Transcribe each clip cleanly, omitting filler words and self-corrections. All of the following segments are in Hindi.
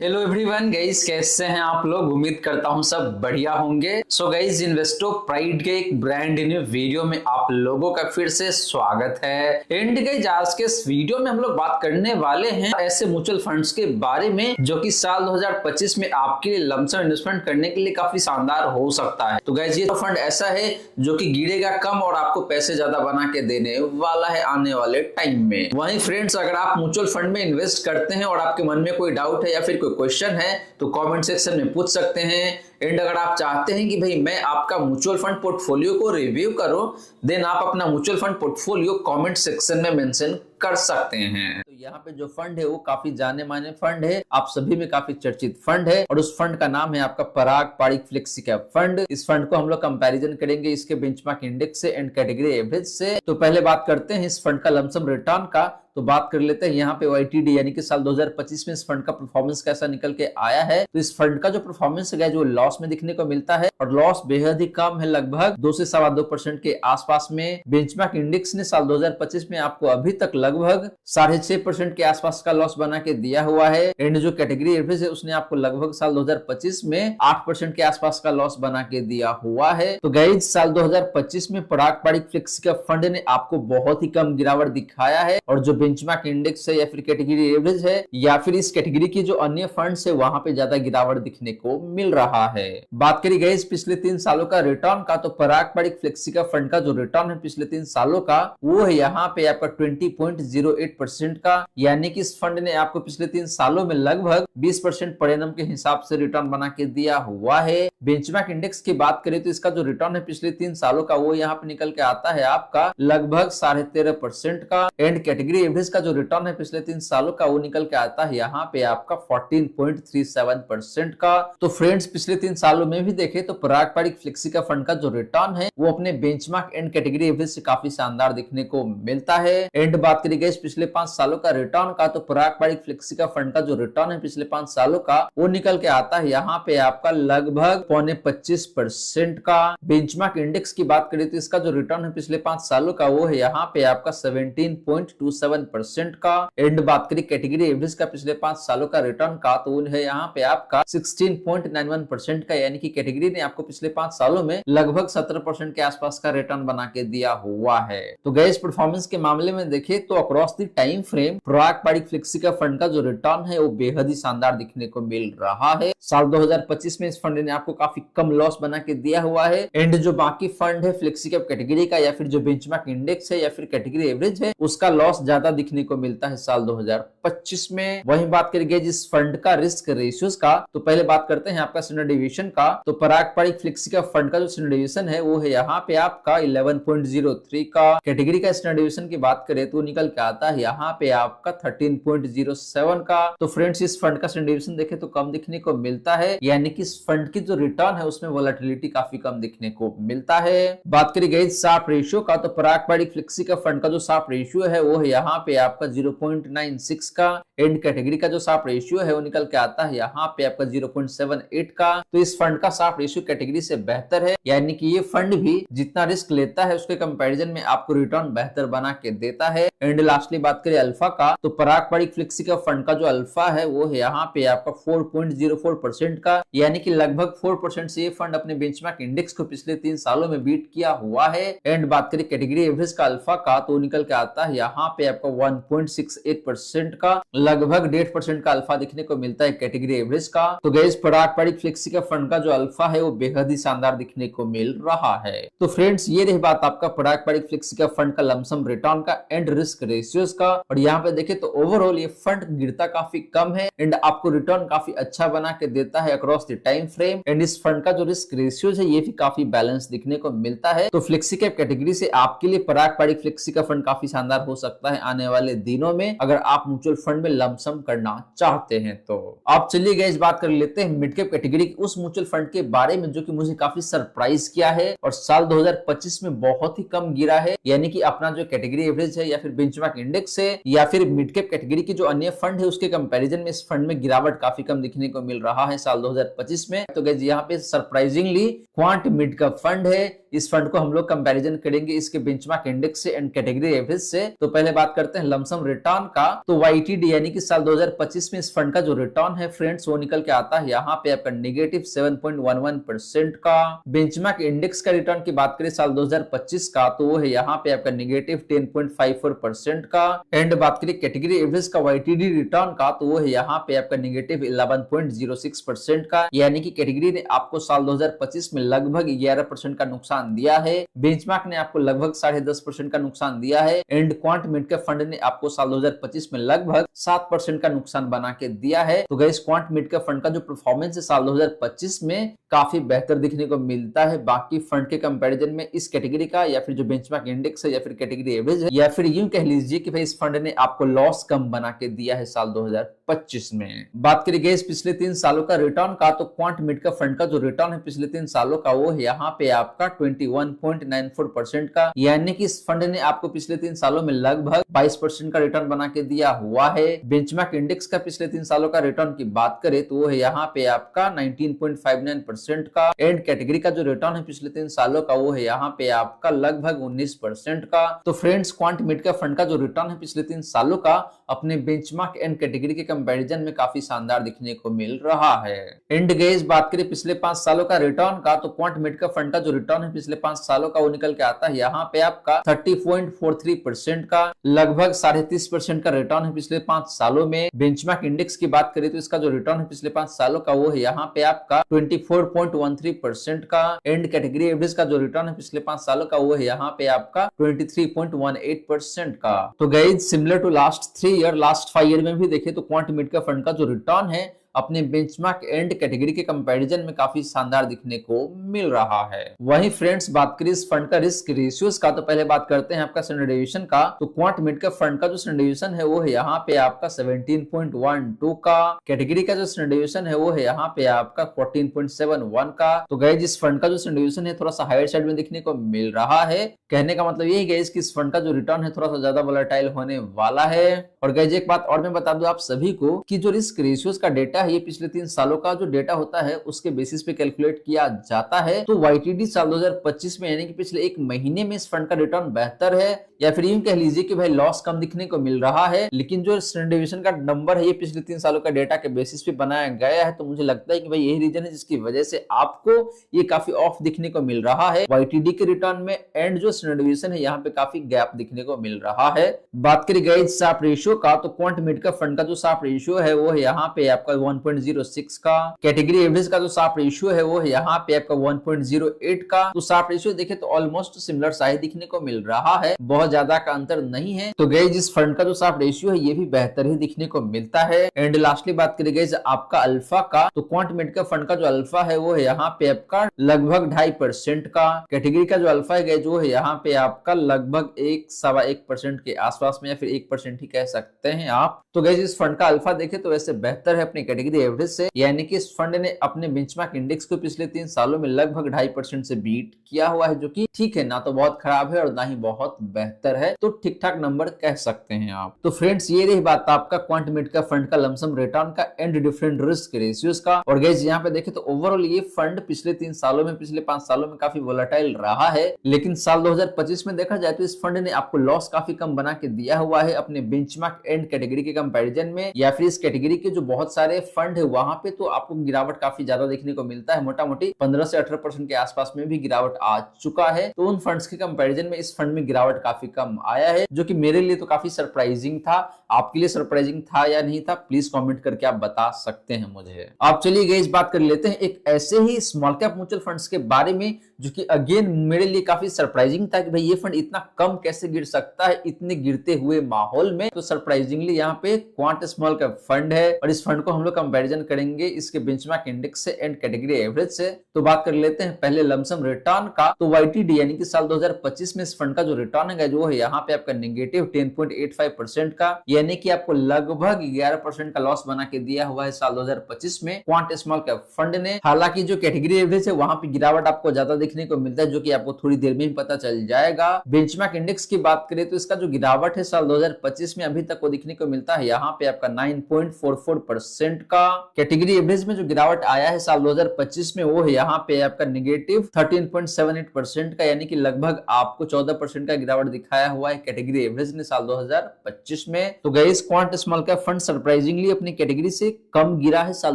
हेलो एवरीवन गाइस, कैसे हैं आप लोग। उम्मीद करता हूं सब बढ़िया होंगे। सो गाइस, इन्वेस्टो प्राइड के एक ब्रांड न्यू वीडियो में आप लोगों का फिर से स्वागत है। एंड गाइस, आज के इस वीडियो में हम लोग बात करने वाले हैं ऐसे म्यूचुअल फंड्स के बारे में जो कि साल 2025 में आपके लिए लमसम इन्वेस्टमेंट करने के लिए काफी शानदार हो सकता है। तो गाइस, ये तो फंड ऐसा है जो कि गिरेगा कम और आपको पैसे ज्यादा बना के देने वाला है आने वाले टाइम में। वहीं फ्रेंड्स, अगर आप म्यूचुअल फंड में इन्वेस्ट करते हैं और आपके मन में कोई डाउट है या फिर क्वेश्चन है तो कमेंट सेक्शन में पूछ सकते हैं। एंड अगर आप चाहते हैं कि भाई मैं आपका म्यूचुअल फंड पोर्टफोलियो को रिव्यू करूं, देन आप अपना mutual fund portfolio comment section में मेंशन कर सकते हैं। तो यहाँ पे जो फंड है वो काफी जाने माने फंड है, आप सभी में काफी चर्चित फंड है और उस फंड का नाम है आपका पराग पारिक फ्लेक्सी कैप फंड। इस फंड को हम लोग कंपैरिजन करेंगे इसके बेंचमार्क इंडेक्स से एंड कैटेगरी एवरेज से। तो पहले बात करते हैं इस फंड का लमसम रिटर्न का। तो बात कर लेते हैं यहाँ पे YTD यानी कि साल 2025 में इस फंड का परफॉर्मेंस कैसा निकल के आया है। तो इस फंड का जो परफॉर्मेंस है जो लॉस में दिखने को मिलता है और लॉस बेहद ही कम है, लगभग 2 से 2.25% के आसपास में। बेंचमार्क इंडेक्स ने साल 2025 में आपको अभी तक लगभग 6.5% के आसपास का लॉस बना के दिया हुआ है। एंड जो कैटेगरी एवरेज है उसने आपको लगभग साल 2025 में 8% के आसपास का लॉस बना के दिया हुआ है। तो गाइज, साल 2025 में पराग पारिक फ्लेक्सी कैप फंड ने आपको बहुत ही कम गिरावट दिखाया है और जो बेंचमार्क इंडेक्स है या फिर कैटेगरी एवरेज है या फिर इस कैटेगरी की जो अन्य फंड्स है वहां पे ज्यादा गिरावट दिखने को मिल रहा है। बात करी गई पिछले 3 सालों का रिटर्न का, तो पराग पारिक फ्लेक्सी का फंड का जो रिटर्न है पिछले 3 सालों का वो है यहाँ पे आपका 20.08% का, यानी कि इस फंड ने आपको पिछले 3 सालों में लगभग 20% पर एनम के हिसाब से रिटर्न बना के दिया हुआ है। बेंचमार्क इंडेक्स की बात करें तो इसका जो रिटर्न है पिछले 3 सालों का वो यहाँ पे निकल के आता है आपका लगभग 13.5% का। एंड कैटेगरी एवरेज का जो रिटर्न है पिछले 3 सालों का वो निकल के आता है यहाँ पे आपका 14.37% का। तो फ्रेंड्स, पिछले 3 सालों में भी देखे तो पराग पारिक फ्लेक्सी का फंड का जो रिटर्न है वो अपने बेंचमार्क एंड कैटेगरी एवरेज से काफी शानदार दिखने को मिलता है। एंड बात करी गई पिछले 5 सालों का रिटर्न का, तो पराग पारिक फ्लेक्सी का फंड का जो रिटर्न है पिछले 5 सालों का वो निकल के आता है यहाँ पे आपका लगभग 25% का। बेंचमार्क इंडेक्स की बात करें तो इसका जो रिटर्न है पिछले 5 सालों का वो है यहाँ पे आपका 17.27% का। एंड बात करें कैटेगरी एवरेज का पिछले 5 सालों का रिटर्न का, तो वो है यहाँ पे आपका 16.91% का, यानी कि कैटेगरी ने आपको पिछले 5 सालों में लगभग 17% के आसपास का रिटर्न बना के दिया हुआ है। तो गाइस, परफॉर्मेंस के मामले में देखें तो across the time frame Parag Parikh flexi का फंड का जो रिटर्न है वो बेहद ही शानदार दिखने को मिल रहा है। साल 2025 में इस फंड ने आपको काफी कम लॉस बना के दिया हुआ है। एंड जो बाकी फंड है फ्लेक्सी कैप कैटेगरी का या फिर जो बेंचमार्क इंडेक्स है या फिर कैटेगरी एवरेज है उसका लॉस ज्यादा दिखने को मिलता है साल 2025 में। वहीं बात करेंगे जिस फंड का रिस्क रेशियोज का, तो पहले बात करते हैं आपका स्टैंडर्ड डिविएशन का। तो पराग पारिक फ्लेक्सी का फंड का जो स्टैंडर्ड डिविएशन है वो है यहाँ पे आपका 11.03 का। कैटेगरी का स्टैंडर्ड डिविएशन की बात करें तो निकल के आता है यहाँ पे आपका 13.07 का। तो फ्रेंड्स, इस फंड का स्टैंडर्ड डिविएशन देखे तो कम दिखने को मिलता है, यानी कि इस फंड की जो रिटर्न है उसमें वोलेटिलिटी काफी कम दिखने को मिलता है। बात करी गई शार्प रेशियो का, तो पराग पारिक फ्लेक्सी का फंड का जो शार्प रेशियो है वो है यहाँ पे आपका 0.96 का। एंड कैटेगरी का जो शार्प रेशियो है वो निकल के आता है यहाँ पे आपका 0.78 का। तो इस फंड का शार्प रेशियो कैटेगरी से बेहतर है, यानी कि ये फंड भी जितना रिस्क लेता है उसके कंपैरिजन में आपको रिटर्न बेहतर बना के देता है। एंड लास्टली बात करें अल्फा का, तो पराग पारिक फ्लेक्सी का फंड का जो अल्फा है वो है यहाँ पे आपका 4.04% का, यानी कि लगभग 4% से ये फंड अपने बेंचमार्क इंडेक्स को पिछले 3 सालों में बीट किया हुआ है। एंड बात करें कैटेगरी एवरेज का अल्फा का, तो निकल के आता है यहाँ पे आपका 1.68% का, लगभग 1.5% का अल्फा दिखने को मिलता है कैटेगरी एवरेज का। तो गाइस, पराग पारिक फ्लेक्सी का फंड का जो अल्फा है वो बेहद ही शानदार दिखने को मिल रहा है। तो फ्रेंड्स, ये रही बात आपका पराग पारिक फ्लेक्सी का फंड का लमसम रिटर्न का एंड रिस्क रेशियोज का। और यहाँ पे देखे तो ओवरऑल ये फंड गिरता काफी कम है एंड आपको रिटर्न काफी अच्छा बना के देता है across the time frame. And इस फंड का जो रिस्क रेशियोज है ये भी काफी बैलेंस दिखने को मिलता है। तो फ्लेक्सी कैप कैटेगरी से आपके लिए पराग पारिक फ्लेक्सी का फंड काफी शानदार हो सकता है आने वाले दिनों में, अगर आप म्यूचुअल फंड में लमसम करना चाहते हैं तो। आप चलिए गाइस, बात कर लेते हैं मिड कैप कैटेगरी के उस म्यूचुअल फंड के बारे में जो कि मुझे काफी सरप्राइज किया है और साल 2025 में बहुत ही कम गिरा है, यानी कि अपना जो कैटेगरी एवरेज है या फिर बेंचमार्क इंडेक्स है या फिर मिड कैप कैटेगरी की जो अन्य फंड है उसके कंपैरिजन में इस फंड में गिरावट काफी कम दिखने को मिल रहा है साल 2025 में। तो गाइस, यहाँ पे surprisingly quant mid cap fund है। इस फंड को हम लोग कंपैरिजन करेंगे इसके बेंचमार्क इंडेक्स से एंड कैटेगरी एवरेज से। तो पहले बात करते करते हैं लमसम रिटर्न का, तो YTD यानी कि साल 2025 में इस फंड का जो रिटर्न है फ्रेंड्स वो निकल के आता है यहाँ पे आपका नेगेटिव 7.11% का। बेंचमार्क इंडेक्स का रिटर्न की बात करें साल 2025 का, तो वो है यहाँ पे आपका नेगेटिव 10.54% का। एंड बात करें कैटेगरी एवरेज का YTD रिटर्न का, तो वो है यहाँ पे आपका नेगेटिव 11.06% का, यानी कि कैटेगरी ने आपको साल 2025 में लगभग 11% का नुकसान दिया है। बेंचमार्क ने आपको लगभग 10.5% का नुकसान दिया है। And quant mid cap fund ने आपको साल 2025 में लगभग 7% का नुकसान बना के दिया है। तो guys quant mid cap fund का जो परफॉर्मेंस है साल 2025 में काफी बेहतर दिखने को मिलता है बाकी फंड के कंपैरिजन में। इस कैटेगरी का या फिर जो बेंचमार्क इंडेक्स है या फिर कैटेगरी एवरेज है, या फिर यूं कह लीजिए कि भाई इस फंड ने आपको लॉस कम बना के दिया है साल 2025 में। बात करें गाइस पिछले 3 सालों का रिटर्न का, तो क्वांट मिड कैप फंड का जो रिटर्न है पिछले 3 सालों का वो है यहाँ पे आपका 21.94% का, यानी कि इस फंड ने आपको पिछले 3 सालों में लगभग 22% का रिटर्न बना के दिया हुआ है। बेंचमार्क इंडेक्स का पिछले 3 सालों का रिटर्न की बात करें तो वो है यहाँ पे आपका 19.59% का। एंड कैटेगरी का जो रिटर्न है पिछले 3 सालों का वो है यहाँ पे आपका लगभग 19% का। तो friends quant mid cap fund का जो रिटर्न है पिछले 3 सालों का अपने बेंचमार्क एंड कैटेगरी के कंपैरिजन में काफी शानदार दिखने को मिल रहा है। एंड गाइस बात करें पिछले 5 सालों का रिटर्न का, तो क्वांट मिड कैप फंड का जो रिटर्न है पिछले 5 सालों का वो निकल के आता है यहाँ पे आपका 30.43% का, लगभग 30.5% का रिटर्न है पिछले 5 सालों में। बेंचमार्क इंडेक्स की बात करें तो इसका जो रिटर्न है पिछले 5 सालों का वो है यहाँ पे आपका 24.13% का। एंड कैटेगरी एवरेज का जो रिटर्न है पिछले 5 सालों का वो है यहाँ पे आपका 23.18% का। तो guys similar to last 3 year, last 5 year में भी देखे तो क्वांट मिड कैप फंड का जो रिटर्न है अपने बेंचमार्क एंड कैटेगरी के कंपैरिजन में काफी शानदार दिखने को मिल रहा है। वहीं फ्रेंड्स बात करें इस फंड का रिस्क रेशियोज का, तो पहले बात करते हैं आपका स्टैंडर्ड डेविएशन का। तो क्वांट मिड कैप फंड का जो स्टैंडर्ड डेविएशन है वो है यहाँ पे आपका 17.12 का। कैटेगरी का जो स्टैंडर्ड डेविएशन है वो है यहाँ पे आपका 14.71 का। तो गाइस इस फंड का जो स्टैंडर्ड डेविएशन है थोड़ा सा हायर साइड में दिखने को मिल रहा है। कहने का मतलब यही गाइस कि इस फंड का जो रिटर्न है थोड़ा सा ज्यादा वोलेटाइल होने वाला है। और गाइस एक बात और मैं बता दूं आप सभी को कि जो रिस्क रेशियोज का डेटा है ये पिछले 3 सालों का जो डेटा होता है उसके बेसिस पे कैलकुलेट किया जाता है। तो YTD साल 2025 में यानी कि पिछले 1 महीने में इस फंड का रिटर्न बेहतर है, या फिर यूं कह लीजिए कि भाई लॉस कम दिखने को मिल रहा है। लेकिन जो स्टैंडर्ड डेविएशन का नंबर है ये पिछले 3 सालों का डेटा के बेसिस पे बनाया गया है। तो मुझे लगता है कि भाई यही रीजन है जिसकी वजह से आपको ये काफी ऑफ दिखने को मिल रहा है YTD के रिटर्न में। एंड जो स्टैंडर्ड डेविएशन है यहाँ पे काफी गैप दिखने को मिल रहा है। बात करें गाइस शार्प रेशियो का, तो क्वांट मिड कैप फंड का जो शार्प रेशियो है वो है यहाँ पे आपका 1.06 का। कैटेगरी एवरेज का जो शार्प रेशियो है वो है यहाँ पे आपका 1.08 का। तो शार्प रेशियो देखे तो ऑलमोस्ट सिमिलर साइज दिखने को मिल रहा है, बहुत ज्यादा का अंतर नहीं है। तो गाइस इस फंड का जो शार्प रेशियो है ये भी बेहतर ही दिखने को मिलता है। एंड लास्टली बात करें गाइस आपका अल्फा का, तो क्वांट मिड कैप फंड का जो अल्फा है वो है यहाँ पे आपका लगभग 2.5% का। कैटेगरी का जो अल्फा है गाइस वो है यहाँ पे आपका लगभग 1-1.25% के आसपास में, या फिर 1% ही कह सकते हैं आप। तो गाइस इस फंड का अल्फा देखे तो वैसे बेहतर है अपनी कैटेगरी एवरेज से, यानी कि इस फंड ने अपने बेंचमार्क इंडेक्स को पिछले 3 सालों में लगभग 2.5% से बीट किया हुआ है, जो कि ठीक है, ना तो बहुत खराब है और ना ही बहुत बेहतर है। तो ठीक ठाक नंबर कह सकते हैं आप। तो फ्रेंड्स ये रही बात आपका क्वांट मिड कैप फंड का लमसम रिटर्न का एंड डिफरेंट रिस्क रेशियोज का। और गाइस यहाँ पे देखे तो ओवरऑल ये फंड पिछले 3 सालों में, पिछले 5 सालों में काफी वोलेटाइल रहा है। लेकिन साल 2025 में देखा जाए तो इस फंड ने आपको लॉस काफी कम बना के दिया हुआ है अपने बेंचमार्क एंड कैटेगरी के कंपैरिजन में, या फिर इस कैटेगरी के जो बहुत सारे फंड है वहां पे तो आपको गिरावट काफी ज्यादा देखने को मिलता है। मोटा मोटी 15 से 18% के आसपास में भी गिरावट आ चुका है। तो उन फंड्स के कंपैरिजन में इस फंड में गिरावट काफी कम आया है, जो कि मेरे लिए तो काफी सरप्राइजिंग था। आपके लिए सरप्राइजिंग था या नहीं था प्लीज कमेंट करके आप बता सकते हैं मुझे। आप चलिए गाइस बात कर लेते हैं एक ऐसे ही स्मॉल कैप म्यूचुअल फंड्स के बारे में जो कि अगेन मेरे लिए काफी सरप्राइजिंग था कि भाई ये फंड इतना कम कैसे गिर सकता है इतने गिरते हुए माहौल में। तो सरप्राइजिंगली यहाँ पे क्वांट स्मॉल कैप फंड है और इस फंड को हम लोग कंपैरिजन करेंगे इसके बेंचमार्क इंडेक्स से एंड कैटेगरी एवरेज से। तो बात कर लेते हैं पहले लमसम रिटर्न का। तो YTD यानी कि साल 2025 में इस फंड का जो रिटर्न है जो है यहाँ पे आपका नेगेटिव 10.85% का, यानी कि आपको लगभग 11% का लॉस बना के दिया हुआ है साल 2025 में क्वांट स्मॉल कैप फंड ने। हालांकि जो कैटेगरी एवरेज है वहां पे गिरावट आपको ज्यादा देखने को मिलता है, जो कि आपको थोड़ी देर में ही पता चल जाएगा। बेंचमार्क इंडेक्स की बात करें तो इसका जो गिरावट है साल 2025 में अभी तक वो दिखने को मिलता है यहाँ पे आपका 9.44% का। कैटेगरी एवरेज में जो गिरावट आया है साल 2025 में वो है यहाँ पे आपका नेगेटिव 13.78% का, यानी कि लगभग आपको 14% का गिरावट दिखाया हुआ है कैटेगरी एवरेज ने साल 2025 में। तो guys quant small cap fund surprisingly अपनी कैटेगरी से कम गिरा है साल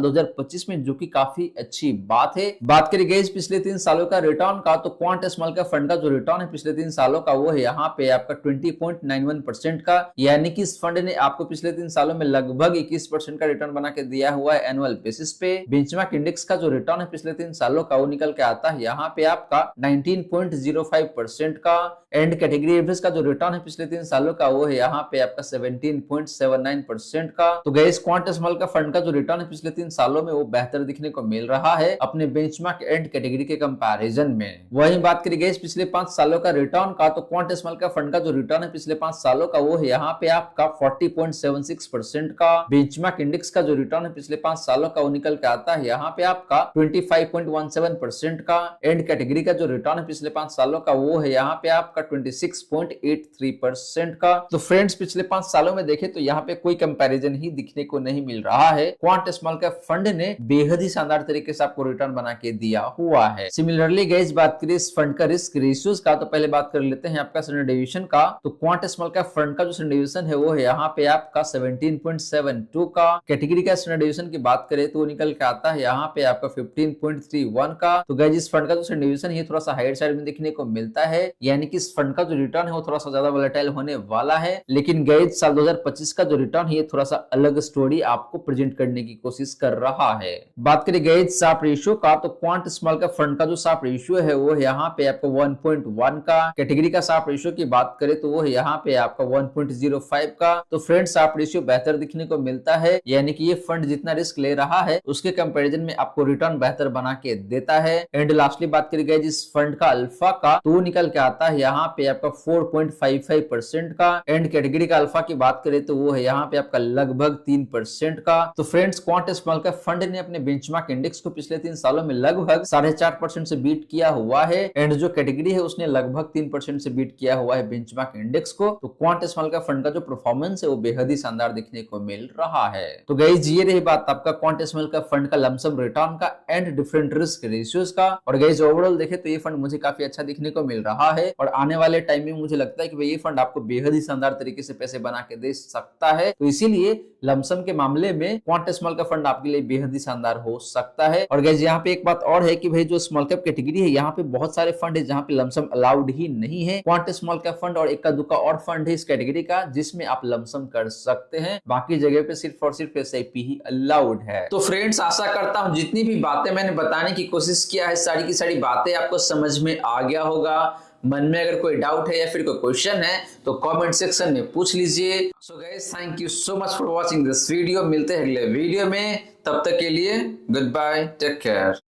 2025 में, जो कि काफी अच्छी बात है। बात करें गाइस पिछले 3 सालों का रिटर्न का, तो क्वांट स्मॉल कैप फंड का जो रिटर्न है पिछले 3 सालों का वो है यहाँ पे आपका 20.91% का, यानी कि इस फंड ने आपको पिछले 3 सालों में लगभग 21% का रिटर्न बना के दिया हुआ है एनुअल बेसिस पे। बेंचमार्क इंडेक्स का जो रिटर्न है पिछले 3 सालों का वो निकल के आता है यहाँ पे आपका 19.05% का। एंड कैटेगरी एवरेज का जो रिटर्न है पिछले 3 सालों का वो है यहाँ पे आपका 17.79% का। तो गाइस क्वांट स्मॉल का फंड का जो रिटर्न है पिछले 3 सालों में वो बेहतर दिखने को मिल रहा है अपने बेंचमार्क एंड कैटेगरी के कंपैरिजन में। वहीं बात करी गाइस पिछले 5 सालों का रिटर्न का, तो क्वांट स्मॉल का फंड का जो रिटर्न है पिछले 5 सालों का वो है यहाँ पे आपका 40.76% का। बेंचमार्क इंडेक्स का जो रिटर्न है पिछले 5 सालों का वो निकल के आता है यहाँ पे आपका 25.17% का। एंड कैटेगरी का जो रिटर्न है पिछले 5 सालों का वो है यहाँ पे आपका 26.83% का। तो फ्रेंड्स पिछले 5 सालों में देखें तो यहाँ पे कोई कंपैरिजन ही दिखने को नहीं मिल रहा है। क्वांट स्मॉल कैप फंड ने बेहद ही शानदार तरीके से आपको रिटर्न बना के दिया हुआ है। सिमिलरली गाइस बात करें इस फंड का रिस्क रेशियोज का, तो पहले बात कर लेते हैं आपका सरेंडर डेविएशन का। तो क्वांट स्मॉल कैप फंड का जो सरेंडर डेविएशन है वो है यहाँ पे आपका 17.72 का। कैटेगरी का सरेंडर डेविएशन की बात करें तो वो निकल के आता है यहाँ पे आपका 15.31 का। तो गाइस इस फंड का जो सरेंडर डेविएशन है थोड़ा सा हाइयर साइड में देखने को मिलता है, यानी कि इस फंड का जो रिटर्न है वो थोड़ा सा ज्यादा वोलेटाइल होने वाला है। लेकिन गाइस साल 2025 का जो रिटर्न है थोड़ा सा अलग स्टोरी आपको प्रेजेंट करने की कोशिश कर रहा है। बात करें गाइस शार्प रेशियो का, तो क्वांट स्मॉल कैप फंड का जो शार्प रेशियो है वो यहाँ पे आपका 1.1 का। कैटेगरी का शार्प रेशियो की बात करें तो वो है यहाँ पे आपका 1.05 का। तो फ्रेंड्स शार्प रेशियो बेहतर दिखने को मिलता है, यानी कि ये फंड जितना रिस्क ले रहा है उसके कंपैरिजन में आपको रिटर्न बेहतर बना के देता है। एंड लास्टली बात करी गई जिस फंड का अल्फा का, तो वो निकल के आता है यहाँ पे आपका 4.55% का। एंड कैटेगरी का अल्फा की बात करें तो वो है यहाँ पे आपका लगभग 3% का। तो friends quant small cap fund ने अपने बेंचमार्क इंडेक्स को पिछले 3 सालों में लगभग 4.5% से बीट किया हुआ है। एंड जो कैटेगरी है उसने लगभग 3% से बीट किया हुआ है बेंचमार्क इंडेक्स को। तो क्वांट स्मॉल कैप फंड का जो परफॉर्मेंस है वो बेहद ही शानदार देखने को मिल रहा है। तो गाइस ये रही बात आपका क्वांट स्मॉल कैप फंड का लमसम रिटर्न का एंड डिफरेंट रिस्क रेशियोज का। और गाइस ओवरऑल देखे तो ये फंड मुझे काफी अच्छा दिखने को मिल रहा है और आने वाले टाइम में मुझे लगता है कि भाई ये फंड आपको बेहद ही शानदार तरीके से पैसे बना के दे सकता है। तो इसीलिए लमसम के मामले में क्वांट स्मॉल कैप फंड आपके लिए बेहद ही शानदार हो सकता है। और गाइस यहाँ पे एक बात और है कि भाई जो स्मॉल कैप कैटेगरी है यहाँ पे बहुत सारे फंड है जहाँ पे लमसम अलाउड ही नहीं है। क्वांट स्मॉल कैप फंड और इक्का दुक्का और फंड है इस कैटेगरी का जिसमें आप लमसम कर सकते हैं, बाकी जगह पे सिर्फ और सिर्फ एसआईपी ही अलाउड है। तो फ्रेंड्स आशा करता हूँ जितनी भी बातें मैंने बताने की कोशिश किया है सारी की सारी बातें आपको समझ में आ गया होगा। मन में अगर कोई डाउट है या फिर कोई क्वेश्चन है तो कमेंट सेक्शन में पूछ लीजिए। So guys thank you so much for watching this video. मिलते हैं अगले वीडियो में, तब तक के लिए गुड बाय, टेक केयर।